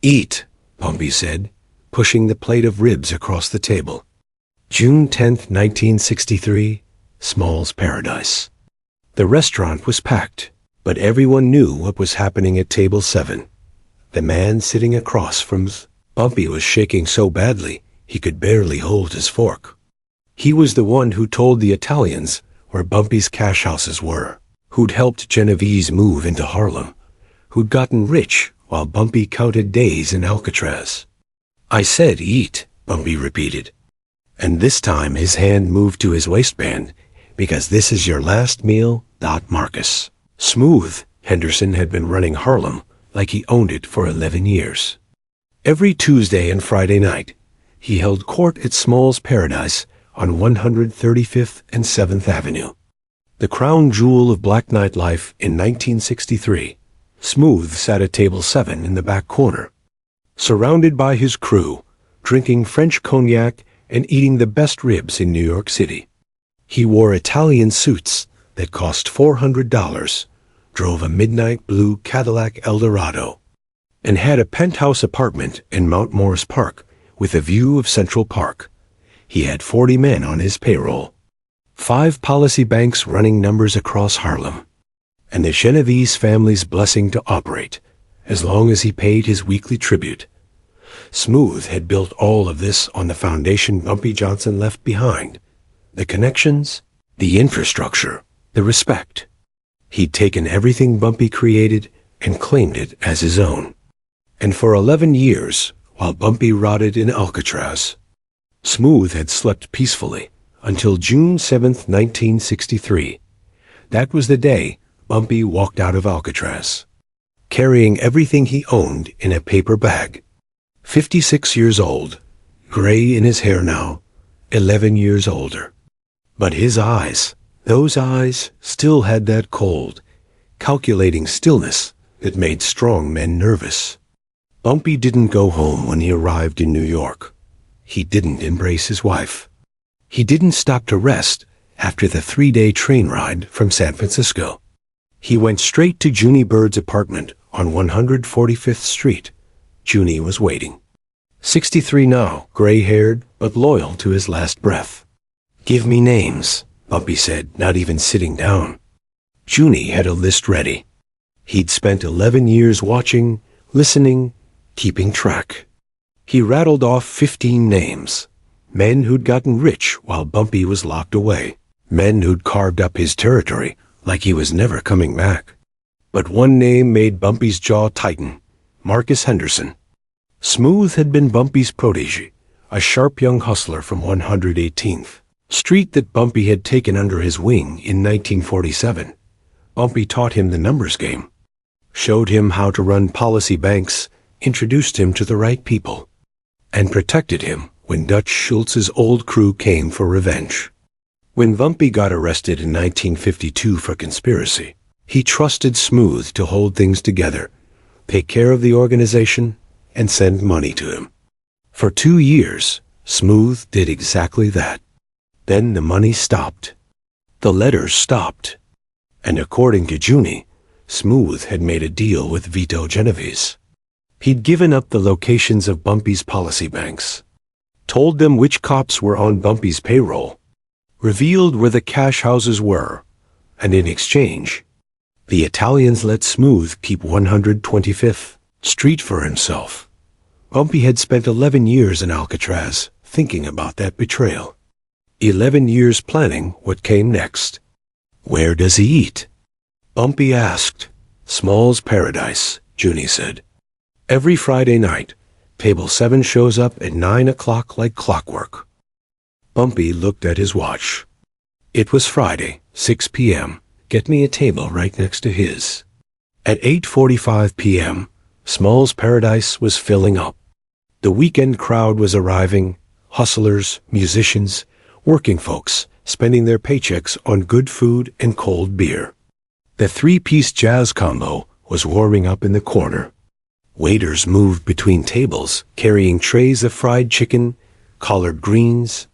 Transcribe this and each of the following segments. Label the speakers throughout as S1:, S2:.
S1: "Eat," Bumpy said, pushing the plate of ribs across the table. June 10, 1963, Small's Paradise. The restaurant was packed, but everyone knew what was happening at table 7. The man sitting across from Bumpy was shaking so badly he could barely hold his fork. He was the one who told the Italians where Bumpy's cash houses were, who'd helped Genovese move into Harlem, who'd gotten rich while Bumpy counted days in Alcatraz. "I said eat," Bumpy repeated. And this time his hand moved to his waistband, "because this is your last meal, Marcus." Smooth Henderson had been running Harlem like he owned it for 11 years. Every Tuesday and Friday night, he held court at Small's Paradise on 135th and 7th Avenue. The crown jewel of black nightlife in 1963, Smooth sat at table 7 in the back corner, surrounded by his crew, drinking French cognac and eating the best ribs in New York City. He wore Italian suits that cost $400, drove a midnight blue Cadillac Eldorado, and had a penthouse apartment in Mount Morris Park with a view of Central Park. He had 40 men on his payroll, 5 policy banks running numbers across Harlem, and the Genovese family's blessing to operate, as long as he paid his weekly tribute. Smooth had built all of this on the foundation Bumpy Johnson left behind: the connections, the infrastructure, the respect. He'd taken everything Bumpy created and claimed it as his own. And for 11 years, while Bumpy rotted in Alcatraz, Smooth had slept peacefully until June 7, 1963. That was the day Bumpy walked out of Alcatraz, carrying everything he owned in a paper bag. 56 years old, gray in his hair now, 11 years older. But his eyes, those eyes still had that cold, calculating stillness that made strong men nervous. Bumpy didn't go home when he arrived in New York. He didn't embrace his wife. He didn't stop to rest after the 3-day train ride from San Francisco. He went straight to Junie Bird's apartment on 145th Street. Junie was waiting. 63 now, gray-haired, but loyal to his last breath. "Give me names," Bumpy said, not even sitting down. Junie had a list ready. He'd spent 11 years watching, listening, keeping track. He rattled off 15 names. Men who'd gotten rich while Bumpy was locked away. Men who'd carved up his territory like he was never coming back. But one name made Bumpy's jaw tighten: Marcus Henderson. Smooth had been Bumpy's protege, a sharp young hustler from 118th Street that Bumpy had taken under his wing in 1947. Bumpy taught him the numbers game, showed him how to run policy banks, introduced him to the right people, and protected him when Dutch Schultz's old crew came for revenge. When Bumpy got arrested in 1952 for conspiracy, he trusted Smooth to hold things together, take care of the organization, and send money to him. For 2 years, Smooth did exactly that. Then the money stopped. The letters stopped. And according to Junie, Smooth had made a deal with Vito Genovese. He'd given up the locations of Bumpy's policy banks, told them which cops were on Bumpy's payroll, revealed where the cash houses were, and in exchange, the Italians let Smooth keep 125th Street for himself. Bumpy had spent 11 years in Alcatraz thinking about that betrayal. 11 years planning what came next. "Where does he eat?" Bumpy asked. "Small's Paradise," Junie said. "Every Friday night, table 7 shows up at 9 o'clock like clockwork." Bumpy looked at his watch. It was Friday, 6 p.m. Get me a table right next to his. At 8:45 p.m., Small's Paradise was filling up. The weekend crowd was arriving, hustlers, musicians, working folks spending their paychecks on good food and cold beer. The 3-piece jazz combo was warming up in the corner. Waiters moved between tables, carrying trays of fried chicken, collard greens,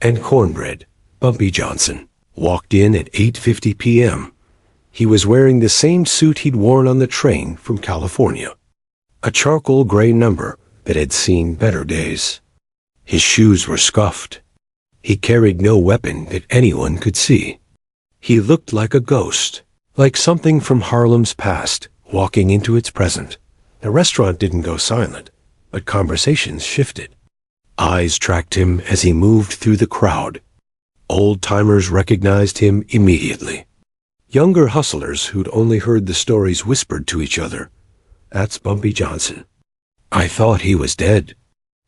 S1: and cornbread. Bumpy Johnson walked in at 8:50 p.m. He was wearing the same suit he'd worn on the train from California. a charcoal gray number that had seen better days. His shoes were scuffed. He carried no weapon that anyone could see. He looked like a ghost, like something from Harlem's past walking into its present. The restaurant didn't go silent, but conversations shifted. Eyes tracked him as he moved through the crowd. Old-timers recognized him immediately. Younger hustlers who'd only heard the stories whispered to each other, "That's Bumpy Johnson. I thought he was dead.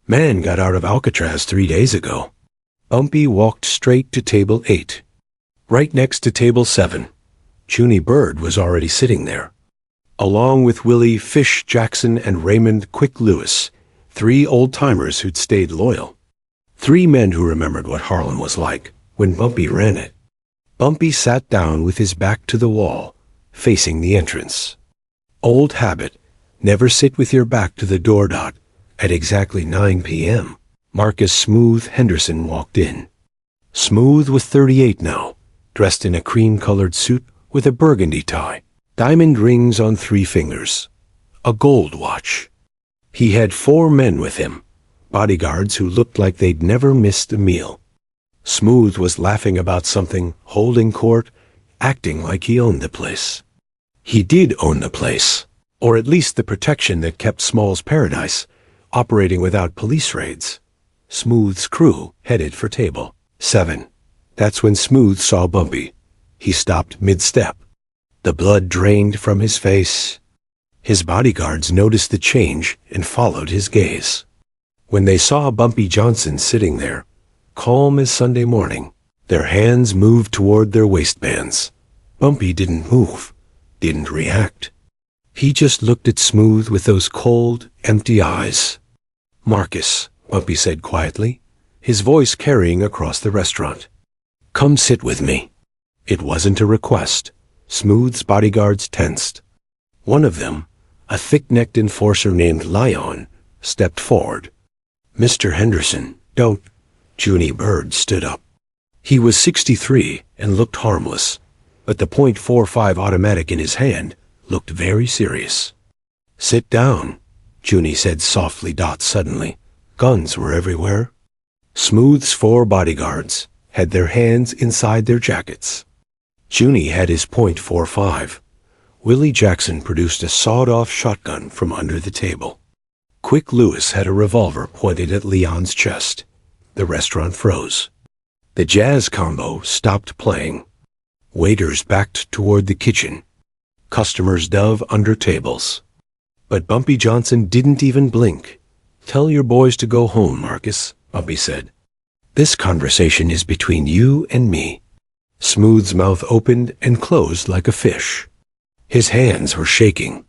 S1: Man got out of Alcatraz 3 days ago." Bumpy walked straight to table 8. Right next to table 7, Junie Bird was already sitting there. Along with Willie Fish Jackson and Raymond Quick Lewis, 3 old-timers who'd stayed loyal. 3 men who remembered what Harlem was like when Bumpy ran it. Bumpy sat down with his back to the wall, facing the entrance. Old habit, never sit with your back to the door dot. At exactly 9 p.m., Marcus Smooth Henderson walked in. Smooth was 38 now, dressed in a cream-colored suit with a burgundy tie, diamond rings on 3 fingers, a gold watch. He had 4 men with him, bodyguards who looked like they'd never missed a meal. Smooth was laughing about something, holding court, acting like he owned the place. He did own the place, or at least the protection that kept Small's Paradise operating without police raids. Smooth's crew headed for table 7. That's when Smooth saw Bumpy. He stopped mid-step. The blood drained from his face. His bodyguards noticed the change and followed his gaze. When they saw Bumpy Johnson sitting there, calm as Sunday morning, their hands moved toward their waistbands. Bumpy didn't move, didn't react. He just looked at Smooth with those cold, empty eyes. "Marcus," Bumpy said quietly, his voice carrying across the restaurant. "Come sit with me." It wasn't a request. Smooth's bodyguards tensed. One of them, a thick-necked enforcer named Lyon, stepped forward. "Mr. Henderson, don't." Junie Bird stood up. He was 63 and looked harmless, but the .45 automatic in his hand looked very serious. "Sit down," Junie said softly. Suddenly, guns were everywhere. Smooth's 4 bodyguards had their hands inside their jackets. Junie had his .45. Willie Jackson produced a sawed-off shotgun from under the table. Quick Lewis had a revolver pointed at Leon's chest. The restaurant froze. The jazz combo stopped playing. Waiters backed toward the kitchen. Customers dove under tables. But Bumpy Johnson didn't even blink. "Tell your boys to go home, Marcus," Bumpy said. "This conversation is between you and me." Smooth's mouth opened and closed like a fish. His hands were shaking.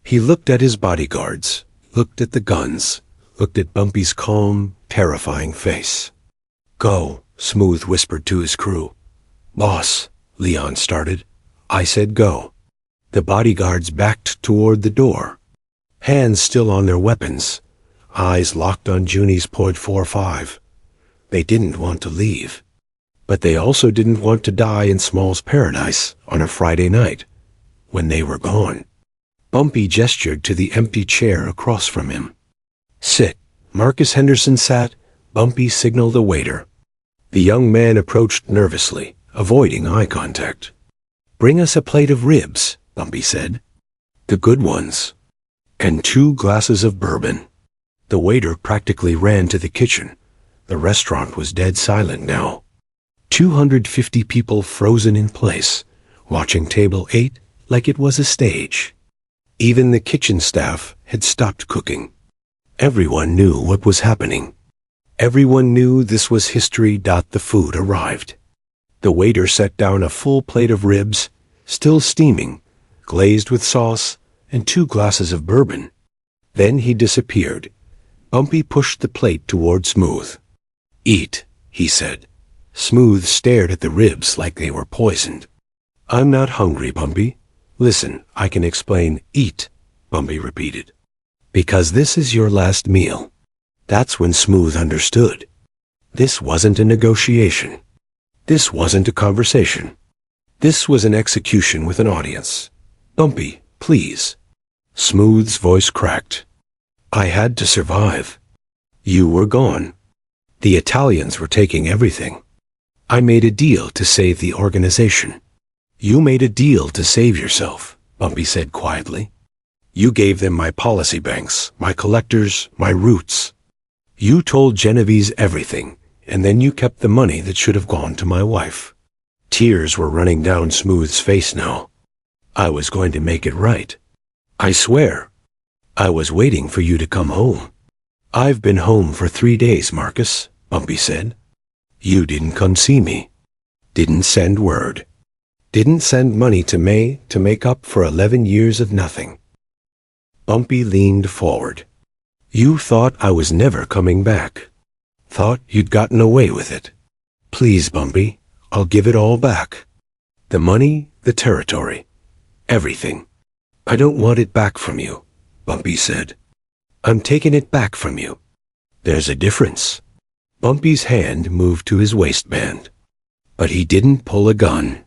S1: He looked at his bodyguards, looked at the guns, looked at Bumpy's calm, terrifying face. "Go," Smooth whispered to his crew. "Boss," Leon started. "I said go." The bodyguards backed toward the door, hands still on their weapons, eyes locked on Junie's .45. They didn't want to leave, but they also didn't want to die in Small's Paradise on a Friday night, when they were gone. Bumpy gestured to the empty chair across from him. "Sit." Marcus Henderson sat. Bumpy signaled a waiter. The young man approached nervously, avoiding eye contact. "Bring us a plate of ribs," Bumpy said. "The good ones. And 2 glasses of bourbon." The waiter practically ran to the kitchen. The restaurant was dead silent now. 250 people frozen in place, watching table 8 like it was a stage. Even the kitchen staff had stopped cooking. Everyone knew what was happening. Everyone knew this was history. The food arrived. The waiter set down a full plate of ribs, still steaming, glazed with sauce, and 2 glasses of bourbon. Then he disappeared. Bumpy pushed the plate toward Smooth. "Eat," he said. Smooth stared at the ribs like they were poisoned. "I'm not hungry, Bumpy. Listen, I can explain." "Eat," Bumpy repeated. "Because this is your last meal." That's when Smooth understood. This wasn't a negotiation. This wasn't a conversation. This was an execution with an audience. "Bumpy, please." Smooth's voice cracked. I had to survive. You were gone. The Italians were taking everything. I made a deal to save the organization. You made a deal to save yourself, Bumpy said quietly. You gave them my policy banks, my collectors, my roots. You told Genovese everything, and then you kept the money that should have gone to my wife. Tears were running down Smooth's face now. I was going to make it right. I swear. I was waiting for you to come home. I've been home for 3 days, Marcus, Bumpy said. You didn't come see me. Didn't send word. Didn't send money to May to make up for 11 years of nothing. Bumpy leaned forward. You thought I was never coming back. Thought you'd gotten away with it. Please, Bumpy, I'll give it all back. The money, the territory, everything. I don't want it back from you, Bumpy said. I'm taking it back from you. There's a difference. Bumpy's hand moved to his waistband. But he didn't pull a gun.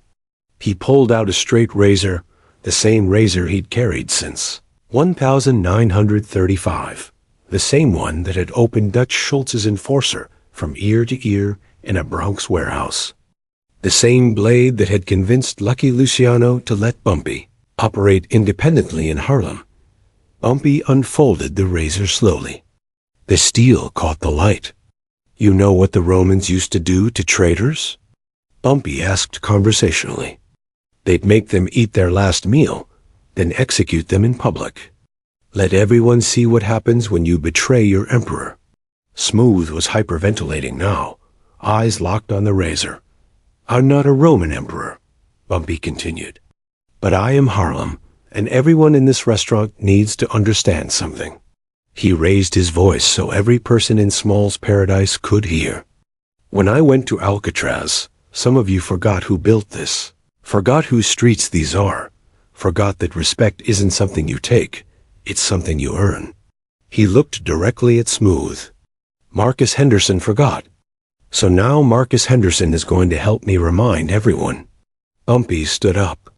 S1: He pulled out a straight razor, the same razor he'd carried since 1935, the same one that had opened Dutch Schultz's enforcer from ear to ear in a Bronx warehouse. The same blade that had convinced Lucky Luciano to let Bumpy operate independently in Harlem. Bumpy unfolded the razor slowly. The steel caught the light. You know what the Romans used to do to traitors? Bumpy asked conversationally. They'd make them eat their last meal, then execute them in public. Let everyone see what happens when you betray your emperor. Smooth was hyperventilating now, eyes locked on the razor. I'm not a Roman emperor, Bumpy continued. But I am Harlem, and everyone in this restaurant needs to understand something. He raised his voice so every person in Small's Paradise could hear. When I went to Alcatraz, some of you forgot who built this, forgot whose streets these are, forgot that respect isn't something you take, it's something you earn. He looked directly at Smooth. Marcus Henderson forgot. So now Marcus Henderson is going to help me remind everyone. Bumpy stood up.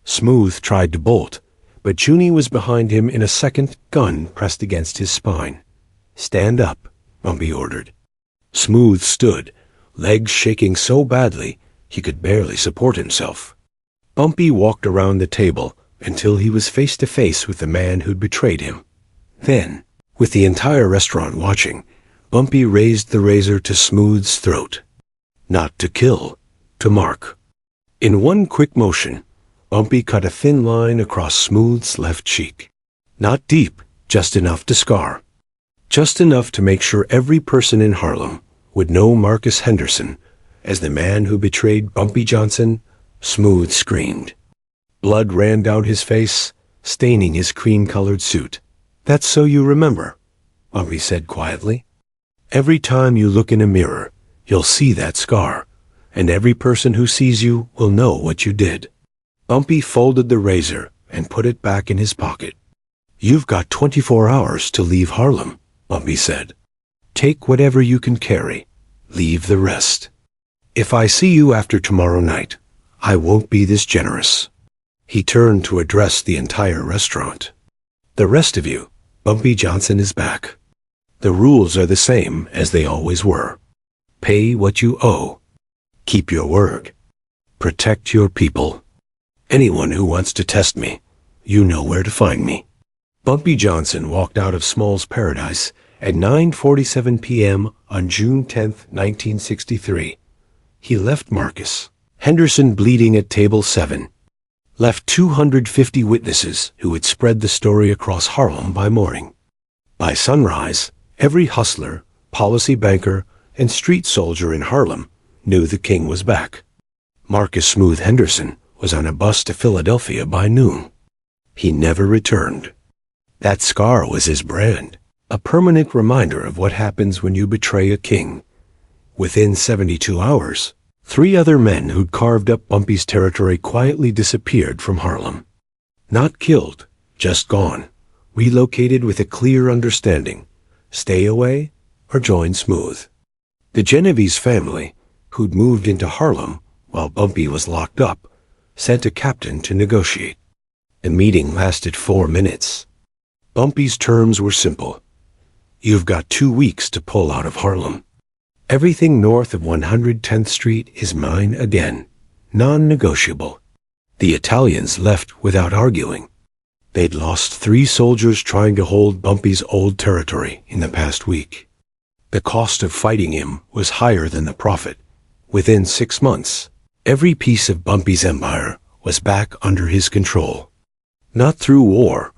S1: Smooth tried to bolt, but Junie was behind him in a second, gun pressed against his spine. Stand up, Bumpy ordered. Smooth stood, legs shaking so badly he could barely support himself. Bumpy walked around the table until he was face to face with the man who'd betrayed him. Then, with the entire restaurant watching, Bumpy raised the razor to Smooth's throat. Not to kill, to mark. In one quick motion, Bumpy cut a thin line across Smooth's left cheek. Not deep, just enough to scar. Just enough to make sure every person in Harlem would know Marcus Henderson as the man who betrayed Bumpy Johnson. Smooth screamed. Blood ran down his face, staining his cream-colored suit. That's so you remember, Bumpy said quietly. Every time you look in a mirror, you'll see that scar, and every person who sees you will know what you did. Bumpy folded the razor and put it back in his pocket. You've got 24 hours to leave Harlem, Bumpy said. Take whatever you can carry. Leave the rest. If I see you after tomorrow night, I won't be this generous. He turned to address the entire restaurant. The rest of you, Bumpy Johnson is back. The rules are the same as they always were. Pay what you owe. Keep your word. Protect your people. Anyone who wants to test me, you know where to find me. Bumpy Johnson walked out of Small's Paradise at 9:47 p.m. on June 10, 1963. He left Marcus Henderson bleeding at table 7. Left 250 witnesses who would spread the story across Harlem by morning. By sunrise, every hustler, policy banker, and street soldier in Harlem knew the king was back. Marcus Smooth Henderson was on a bus to Philadelphia by noon. He never returned. That scar was his brand, a permanent reminder of what happens when you betray a king. Within 72 hours, 3 other men who'd carved up Bumpy's territory quietly disappeared from Harlem. Not killed, just gone, relocated with a clear understanding. Stay away or join Smooth. The Genovese family, who'd moved into Harlem while Bumpy was locked up, sent a captain to negotiate. The meeting lasted 4 minutes. Bumpy's terms were simple. You've got 2 weeks to pull out of Harlem. Everything north of 110th Street is mine again. Non-negotiable. The Italians left without arguing. They'd lost 3 soldiers trying to hold Bumpy's old territory in the past week. The cost of fighting him was higher than the profit. Within 6 months, every piece of Bumpy's empire was back under his control. Not through war,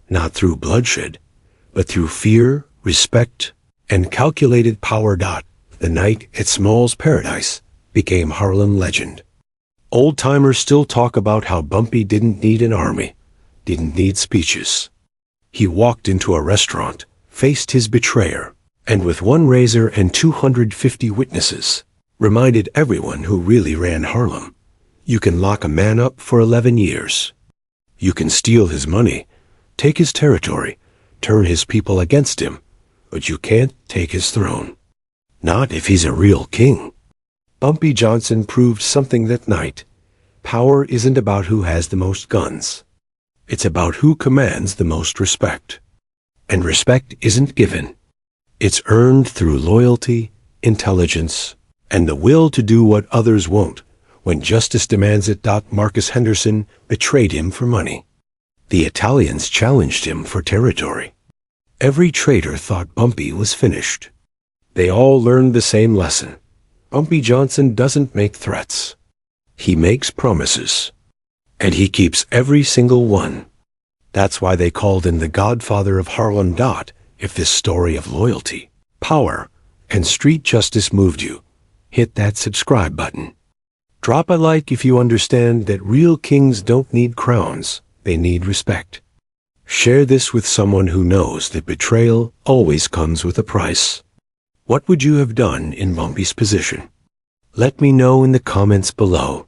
S1: not through bloodshed, but through fear, respect, and calculated power. The night at Small's Paradise became Harlem legend. Old-timers still talk about how Bumpy didn't need an army, didn't need speeches. He walked into a restaurant, faced his betrayer, and with 1 razor and 250 witnesses, reminded everyone who really ran Harlem. You can lock a man up for 11 years. You can steal his money, take his territory, turn his people against him, but you can't take his throne. Not if he's a real king. Bumpy Johnson proved something that night. Power isn't about who has the most guns. It's about who commands the most respect. And respect isn't given. It's earned through loyalty, intelligence, and the will to do what others won't when justice demands it. Marcus Henderson betrayed him for money. The Italians challenged him for territory. Every traitor thought Bumpy was finished. They all learned the same lesson. Bumpy Johnson doesn't make threats. He makes promises. And he keeps every single one. That's why they called him the Godfather of Harlem. If this story of loyalty, power, and street justice moved you, hit that subscribe button. Drop a like if you understand that real kings don't need crowns, they need respect. Share this with someone who knows that betrayal always comes with a price. What would you have done in Bumpy's position? Let me know in the comments below.